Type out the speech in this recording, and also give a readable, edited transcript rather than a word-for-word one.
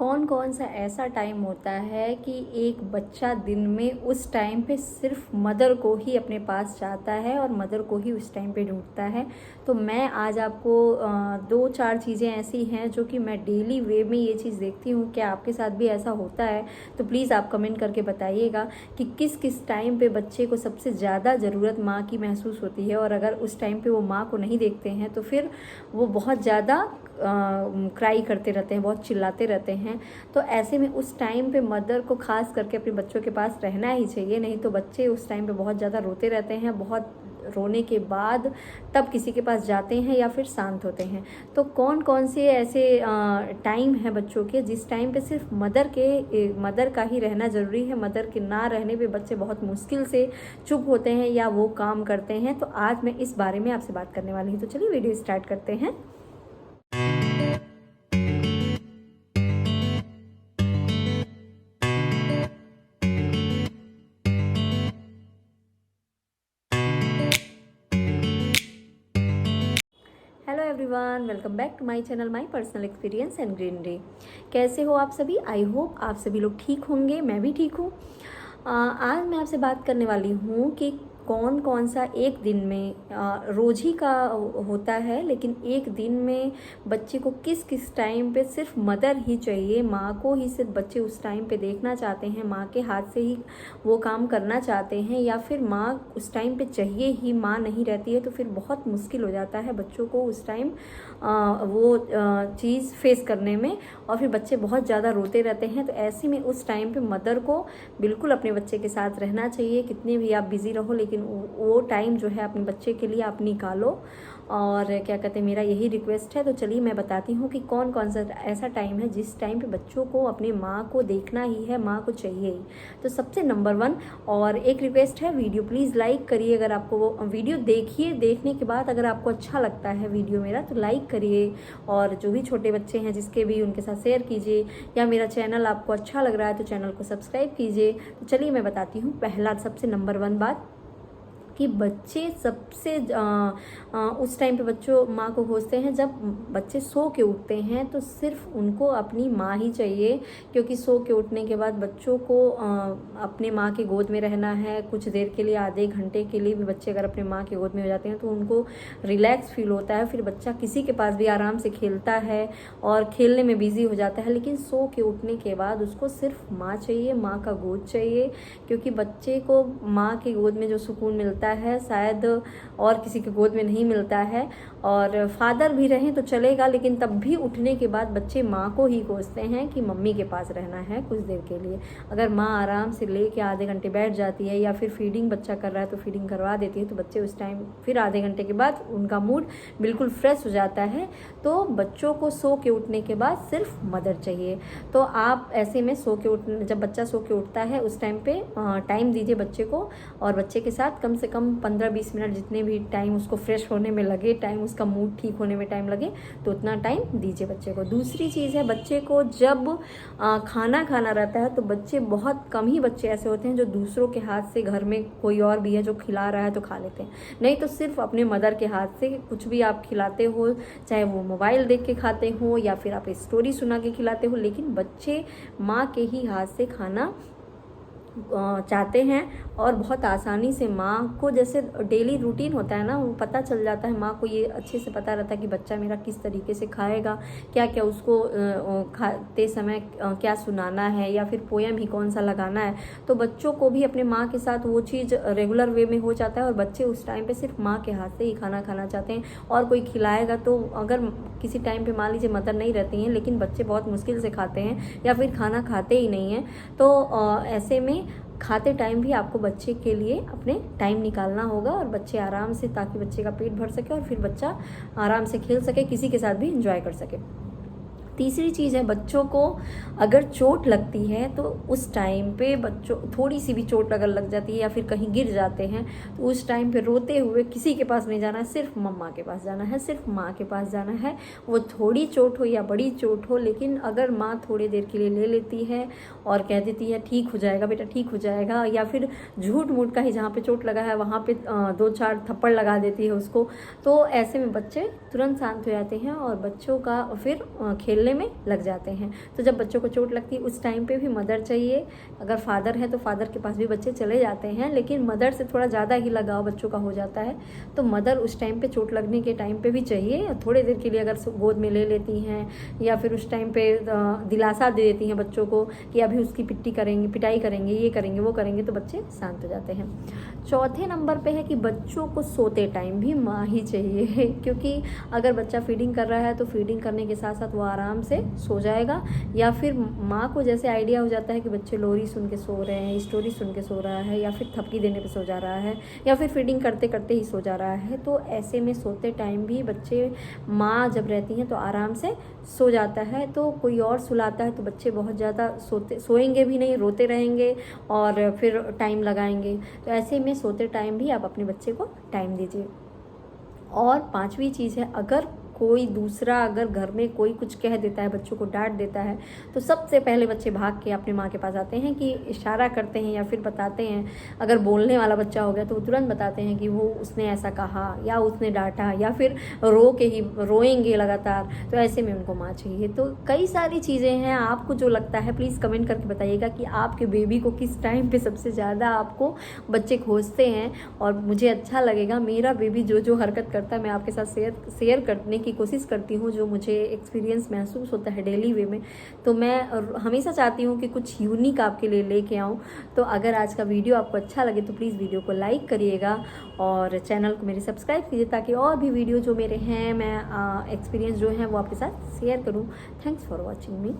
कौन कौन सा ऐसा टाइम होता है कि एक बच्चा दिन में उस टाइम पे सिर्फ मदर को ही अपने पास चाहता है और मदर को ही उस टाइम पे ढूंढता है। तो मैं आज आपको 2-4 चीज़ें ऐसी हैं जो कि मैं डेली वे में ये चीज़ देखती हूँ। क्या आपके साथ भी ऐसा होता है? तो प्लीज़ आप कमेंट करके बताइएगा कि किस किस टाइम पे बच्चे को सबसे ज़्यादा ज़रूरत माँ की महसूस होती है, और अगर उस टाइम पे वो माँ को नहीं देखते हैं तो फिर वो बहुत ज़्यादा क्राई करते रहते हैं, बहुत चिल्लाते रहते हैं। तो ऐसे में उस टाइम पे मदर को खास करके अपने बच्चों के पास रहना ही चाहिए, नहीं तो बच्चे उस टाइम पे बहुत ज़्यादा रोते रहते हैं। बहुत रोने के बाद तब किसी के पास जाते हैं या फिर शांत होते हैं। तो कौन कौन से ऐसे टाइम है बच्चों के जिस टाइम पे सिर्फ मदर का ही रहना ज़रूरी है। मदर के ना रहने पे बच्चे बहुत मुश्किल से चुप होते हैं या वो काम करते हैं। तो आज मैं इस बारे में आपसे बात करने वाली हूँ। तो चलिए वीडियो स्टार्ट करते हैं। Hello everyone, welcome back to my channel my personal experience and greenery. कैसे हो आप सभी? आई होप आप सभी लोग ठीक होंगे। मैं भी ठीक हूँ। आज मैं आपसे बात करने वाली हूँ कि कौन कौन सा एक दिन में रोज़ ही का होता है, लेकिन एक दिन में बच्चे को किस किस टाइम पे सिर्फ मदर ही चाहिए, माँ को ही सिर्फ बच्चे उस टाइम पे देखना चाहते हैं, माँ के हाथ से ही वो काम करना चाहते हैं, या फिर माँ उस टाइम पे चाहिए ही, माँ नहीं रहती है तो फिर बहुत मुश्किल हो जाता है बच्चों को उस टाइम वो चीज़ फेस करने में, और फिर बच्चे बहुत ज़्यादा रोते रहते हैं। तो ऐसे में उस टाइम पे मदर को बिल्कुल अपने बच्चे के साथ रहना चाहिए। कितने भी आप बिज़ी रहो, लेकिन वो टाइम जो है अपने बच्चे के लिए आप निकालो। और क्या कहते हैं, मेरा यही रिक्वेस्ट है। तो चलिए मैं बताती हूँ कि कौन कौन सा ऐसा टाइम है जिस टाइम पे बच्चों को अपने माँ को देखना ही है, माँ को चाहिए ही। तो सबसे नंबर 1 और एक रिक्वेस्ट है, वीडियो प्लीज़ लाइक करिए। अगर आपको वो वीडियो देखिए, देखने के बाद अगर आपको अच्छा लगता है वीडियो मेरा तो लाइक करिए, और जो भी छोटे बच्चे हैं जिसके भी उनके साथ शेयर कीजिए, या मेरा चैनल आपको अच्छा लग रहा है तो चैनल को सब्सक्राइब कीजिए। तो चलिए मैं बताती हूँ पहला सबसे नंबर 1 बात कि बच्चे सबसे उस टाइम पे बच्चों माँ को खोजते हैं जब बच्चे सो के उठते हैं। तो सिर्फ उनको अपनी माँ ही चाहिए, क्योंकि सो के उठने के बाद बच्चों को अपने माँ के गोद में रहना है कुछ देर के लिए, आधे घंटे के लिए भी बच्चे अगर अपने माँ के गोद में हो जाते हैं तो उनको रिलैक्स फील होता है। फिर बच्चा किसी के पास भी आराम से खेलता है और खेलने में बिजी हो जाता है, लेकिन सो के उठने के बाद उसको सिर्फ माँ चाहिए, माँ का गोद चाहिए। क्योंकि बच्चे को माँ के गोद में जो सुकून मिलता है शायद और किसी के गोद में नहीं मिलता है। और फादर भी रहें तो चलेगा, लेकिन तब भी उठने के बाद बच्चे माँ को ही खोजते हैं कि मम्मी के पास रहना है कुछ देर के लिए। अगर माँ आराम से ले के आधे घंटे बैठ जाती है, या फिर फीडिंग बच्चा कर रहा है तो फीडिंग करवा देती है, तो बच्चे उस टाइम फिर आधे घंटे के बाद उनका मूड बिल्कुल फ्रेश हो जाता है। तो बच्चों को सो के उठने के बाद सिर्फ मदर चाहिए। तो आप ऐसे में जब बच्चा सो के उठता है उस टाइम पे टाइम दीजिए बच्चे को, और बच्चे के साथ कम से कम 15-20 मिनट, जितने भी टाइम उसको फ्रेश होने में लगे, टाइम उसका मूड ठीक होने में टाइम लगे, तो उतना टाइम दीजिए बच्चे को। दूसरी चीज़ है, बच्चे को जब खाना खाना रहता है तो बच्चे, बहुत कम ही बच्चे ऐसे होते हैं जो दूसरों के हाथ से, घर में कोई और भी है जो खिला रहा है तो खा लेते हैं, नहीं तो सिर्फ अपने मदर के हाथ से कुछ भी आप खिलाते हो, चाहे वो मोबाइल देख के खाते हो या फिर आप स्टोरी सुना के खिलाते हो, लेकिन बच्चे माँ के ही हाथ से खाना चाहते हैं। और बहुत आसानी से माँ को, जैसे डेली रूटीन होता है ना, वो पता चल जाता है माँ को, ये अच्छे से पता रहता है कि बच्चा मेरा किस तरीके से खाएगा, क्या क्या उसको खाते समय क्या सुनाना है, या फिर पोयम ही कौन सा लगाना है। तो बच्चों को भी अपने माँ के साथ वो चीज़ रेगुलर वे में हो जाता है, और बच्चे उस टाइम पे सिर्फ माँ के हाथ से ही खाना खाना चाहते हैं। और कोई खिलाएगा तो, अगर किसी टाइम पे मान लीजिए मदर नहीं रहती हैं, लेकिन बच्चे बहुत मुश्किल से खाते हैं या फिर खाना खाते ही नहीं हैं, तो ऐसे में खाते टाइम भी आपको बच्चे के लिए अपने टाइम निकालना होगा, और बच्चे आराम से, ताकि बच्चे का पेट भर सके और फिर बच्चा आराम से खेल सके, किसी के साथ भी एंजॉय कर सके। तीसरी चीज़ है, बच्चों को अगर चोट लगती है तो उस टाइम पे बच्चों, थोड़ी सी भी चोट अगर लग जाती है या फिर कहीं गिर जाते हैं, तो उस टाइम पे रोते हुए किसी के पास नहीं जाना है, सिर्फ मम्मा के पास जाना है, सिर्फ माँ के पास जाना है। वो थोड़ी चोट हो या बड़ी चोट हो, लेकिन अगर माँ थोड़ी देर के लिए ले लेती है और कह देती है ठीक हो जाएगा बेटा, ठीक हो जाएगा, या फिर झूठ मूठ का ही जहाँ पे चोट लगा है वहाँ पे 2-4 थप्पड़ लगा देती है उसको, तो ऐसे में बच्चे तुरंत शांत हो जाते हैं और बच्चों का फिर खेलने बोलने में लग जाते हैं। तो जब बच्चों को चोट लगती है उस टाइम पे भी मदर चाहिए। अगर फादर है तो फादर के पास भी बच्चे चले जाते हैं, लेकिन मदर से थोड़ा ज़्यादा ही लगाव बच्चों का हो जाता है, तो मदर उस टाइम पे चोट लगने के टाइम पे भी चाहिए। थोड़े देर के लिए अगर गोद में ले लेती हैं या फिर उस टाइम पे दिलासा दे देती हैं बच्चों को कि अभी उसकी पिटाई करेंगे, ये करेंगे, वो करेंगे, तो बच्चे शांत हो जाते हैं। चौथे नंबर पे है कि बच्चों को सोते टाइम भी माँ ही चाहिए, क्योंकि अगर बच्चा फीडिंग कर रहा है तो फीडिंग करने के साथ साथ वो आराम से सो जाएगा, या फिर माँ को जैसे आइडिया हो जाता है कि बच्चे लोरी सुन के सो रहे हैं, स्टोरी सुन के सो रहा है, या फिर थपकी देने पे सो जा रहा है, या फिर फीडिंग करते करते ही सो जा रहा है, तो ऐसे में सोते टाइम भी बच्चे, माँ जब रहती हैं तो आराम से सो जाता है। तो कोई और सुलाता है तो बच्चे बहुत ज़्यादा सोएंगे भी नहीं, रोते रहेंगे और फिर टाइम लगाएंगे। तो ऐसे में सोते टाइम भी आप अपने बच्चे को टाइम दीजिए। और पांचवी चीज़ है, अगर कोई दूसरा अगर घर में कोई कुछ कह देता है, बच्चों को डांट देता है, तो सबसे पहले बच्चे भाग के अपनी माँ के पास आते हैं, कि इशारा करते हैं या फिर बताते हैं। अगर बोलने वाला बच्चा हो गया तो वो तुरंत बताते हैं कि वो उसने ऐसा कहा या उसने डांटा, या फिर रोएंगे लगातार। तो ऐसे में उनको माँ चाहिए। तो कई सारी चीज़ें हैं, आपको जो लगता है प्लीज़ कमेंट करके बताइएगा कि आपके बेबी को किस टाइम पे सबसे ज़्यादा आपको बच्चे खोजते हैं। और मुझे अच्छा लगेगा, मेरा बेबी जो जो हरकत करता है मैं आपके साथ शेयर करने की कोशिश करती हूँ, जो मुझे एक्सपीरियंस महसूस होता है डेली वे में। तो मैं हमेशा चाहती हूँ कि कुछ यूनिक आपके लिए लेके आऊँ। तो अगर आज का वीडियो आपको अच्छा लगे तो प्लीज़ वीडियो को लाइक करिएगा और चैनल को मेरे सब्सक्राइब कीजिए, ताकि और भी वीडियो जो मेरे हैं मैं एक्सपीरियंस जो है वो आपके साथ शेयर करूँ। Thanks for watching me.